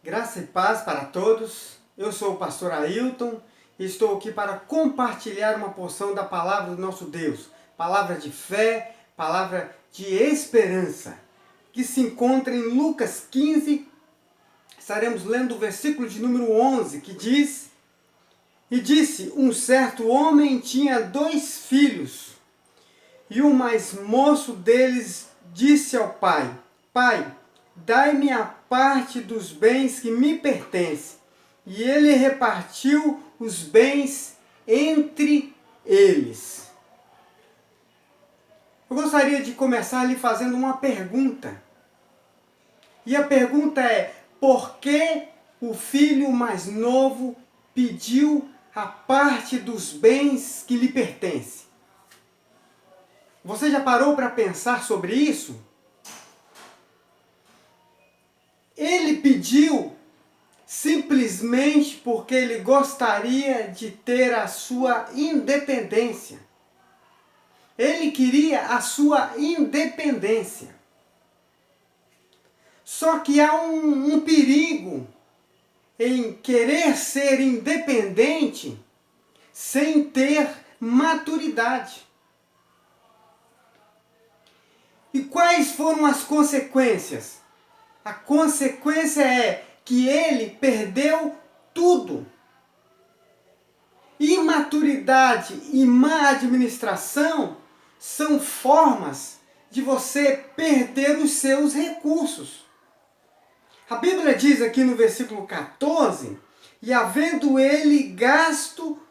Graça e paz para todos. Eu sou o pastor Ailton e estou aqui para compartilhar uma porção da palavra do nosso Deus. Palavra de fé, palavra de esperança, que se encontra em Lucas 15. Estaremos lendo o versículo de número 11, que diz: E disse, um certo homem tinha 2 filhos, e o mais moço deles disse ao pai: Pai, dai-me a parte dos bens que me pertence. E ele repartiu os bens entre eles. Eu gostaria de começar lhe fazendo uma pergunta. E a pergunta é: por que o filho mais novo pediu a parte dos bens que lhe pertence? Você já parou para pensar sobre isso? Ele pediu simplesmente porque ele gostaria de ter a sua independência. Ele queria a sua independência. Só que há um perigo em querer ser independente sem ter maturidade. E quais foram as consequências? A consequência é que ele perdeu tudo. Imaturidade e má administração são formas de você perder os seus recursos. A Bíblia diz aqui no versículo 14, e havendo ele gasto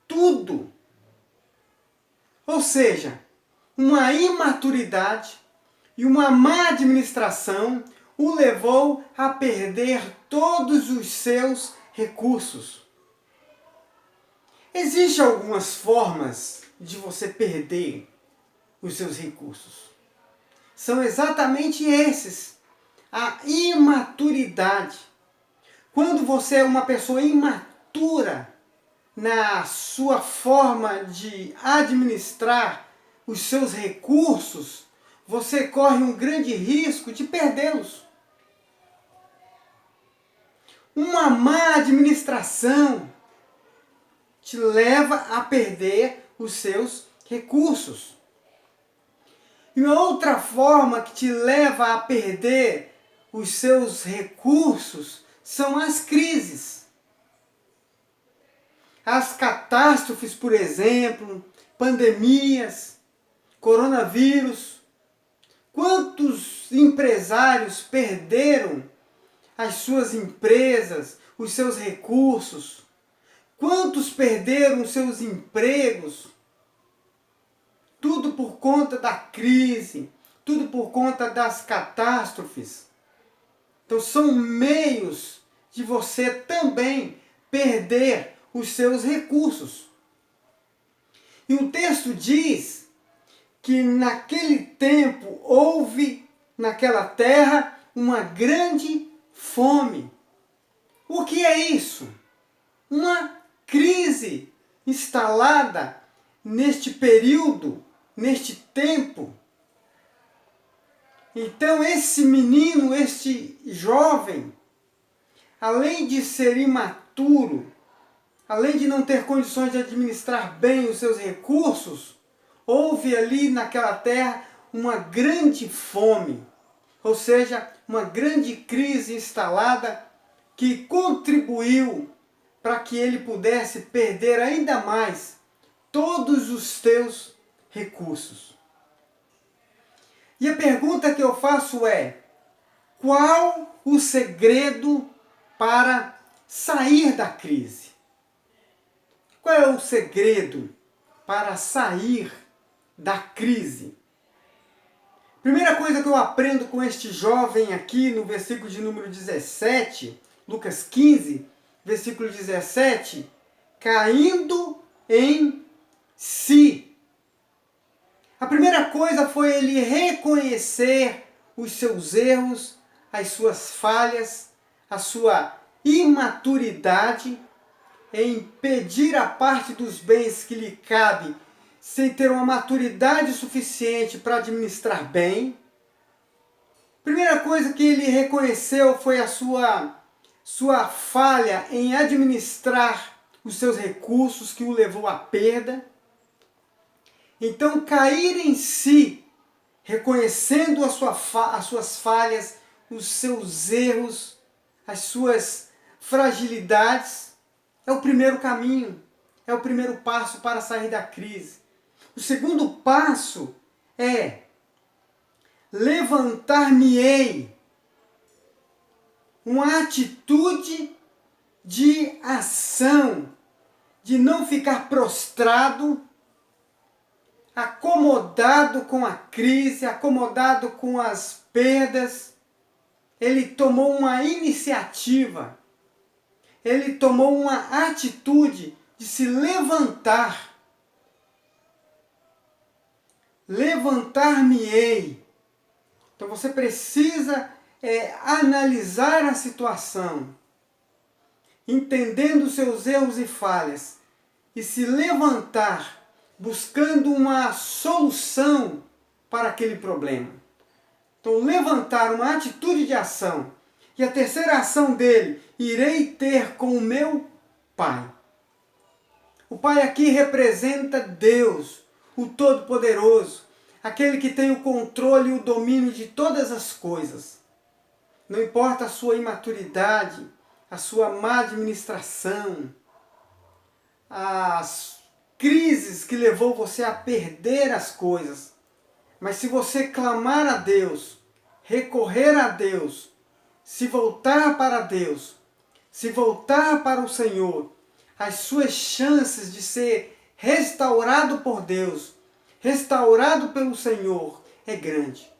tudo. Ou seja, uma imaturidade e uma má administração o levou a perder todos os seus recursos. Existem algumas formas de você perder os seus recursos. São exatamente esses. A imaturidade. Quando você é uma pessoa imatura na sua forma de administrar os seus recursos, você corre um grande risco de perdê-los. Uma má administração te leva a perder os seus recursos. E outra forma que te leva a perder os seus recursos são as crises. As catástrofes, por exemplo, pandemias, coronavírus. Quantos empresários perderam as suas empresas, os seus recursos? Quantos perderam seus empregos? Tudo por conta da crise, tudo por conta das catástrofes. Então são meios de você também perder os seus recursos. E o texto diz que naquele tempo houve naquela terra uma grande fome. O que é isso? Uma crise instalada neste período, neste tempo. Então esse menino, este jovem, além de ser imaturo, além de não ter condições de administrar bem os seus recursos, houve ali naquela terra uma grande fome, ou seja, uma grande crise instalada que contribuiu para que ele pudesse perder ainda mais todos os seus recursos. E a pergunta que eu faço é: qual o segredo para sair da crise? Qual é o segredo para sair da crise? Primeira coisa que eu aprendo com este jovem aqui no versículo de número 17, Lucas 15, versículo 17, caindo em si. A primeira coisa foi ele reconhecer os seus erros, as suas falhas, a sua imaturidade em pedir a parte dos bens que lhe cabe sem ter uma maturidade suficiente para administrar bem. Primeira coisa que ele reconheceu foi a sua sua falha em administrar os seus recursos que o levou à perda. Então, cair em si, reconhecendo as suas falhas, os seus erros, as suas fragilidades, é o primeiro caminho, é o primeiro passo para sair da crise. O segundo passo é levantar-me-ei, uma atitude de ação, de não ficar prostrado, acomodado com a crise, acomodado com as perdas. Ele tomou uma iniciativa, ele tomou uma atitude de se levantar. Levantar-me-ei. Então você precisa analisar a situação, entendendo seus erros e falhas, e se levantar, buscando uma solução para aquele problema. Então, levantar uma atitude de ação. E a terceira ação dele, irei ter com o meu Pai. O Pai aqui representa Deus, o Todo-Poderoso, aquele que tem o controle e o domínio de todas as coisas. Não importa a sua imaturidade, a sua má administração, as crises que levou você a perder as coisas. Mas se você clamar a Deus, recorrer a Deus, se voltar para Deus, se voltar para o Senhor, as suas chances de ser restaurado por Deus, restaurado pelo Senhor, é grande.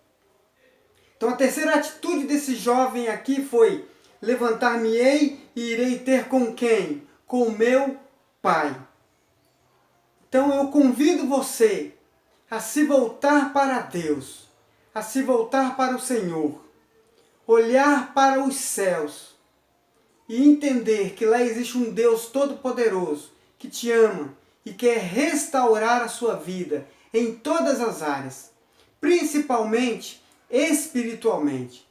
Então a terceira atitude desse jovem aqui foi: levantar-me-ei e irei ter com quem? Com o meu Pai. Então eu convido você a se voltar para Deus, a se voltar para o Senhor, olhar para os céus e entender que lá existe um Deus todo-poderoso que te ama e quer restaurar a sua vida em todas as áreas, principalmente espiritualmente.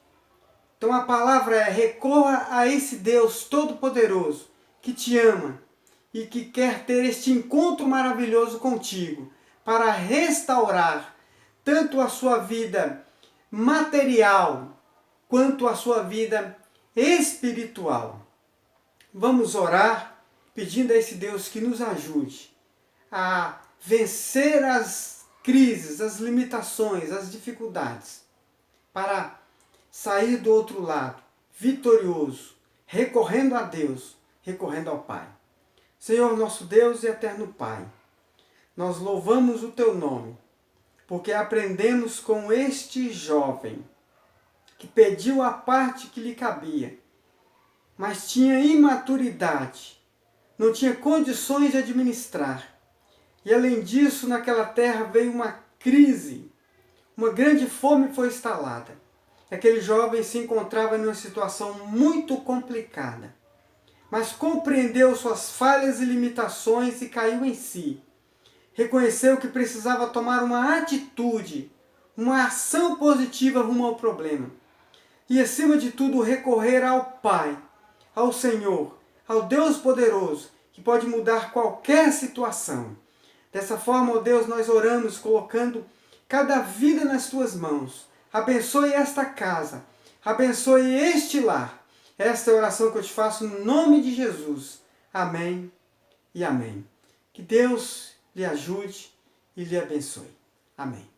Então a palavra é: recorra a esse Deus todo-poderoso que te ama e que quer ter este encontro maravilhoso contigo para restaurar tanto a sua vida material quanto a sua vida espiritual. Vamos orar pedindo a esse Deus que nos ajude a vencer as crises, as limitações, as dificuldades, para sair do outro lado vitorioso, recorrendo a Deus, recorrendo ao Pai. Senhor, nosso Deus e eterno Pai, nós louvamos o Teu nome, porque aprendemos com este jovem que pediu a parte que lhe cabia, mas tinha imaturidade, não tinha condições de administrar. E além disso, naquela terra veio uma crise, uma grande fome foi instalada. Aquele jovem se encontrava em uma situação muito complicada, mas compreendeu suas falhas e limitações e caiu em si. Reconheceu que precisava tomar uma atitude, uma ação positiva rumo ao problema. E acima de tudo recorrer ao Pai, ao Senhor, ao Deus poderoso, que pode mudar qualquer situação. Dessa forma, ó Deus, nós oramos colocando cada vida nas Tuas mãos. Abençoe esta casa, abençoe este lar. Esta é a oração que eu te faço no nome de Jesus. Amém e amém. Que Deus lhe ajude e lhe abençoe. Amém.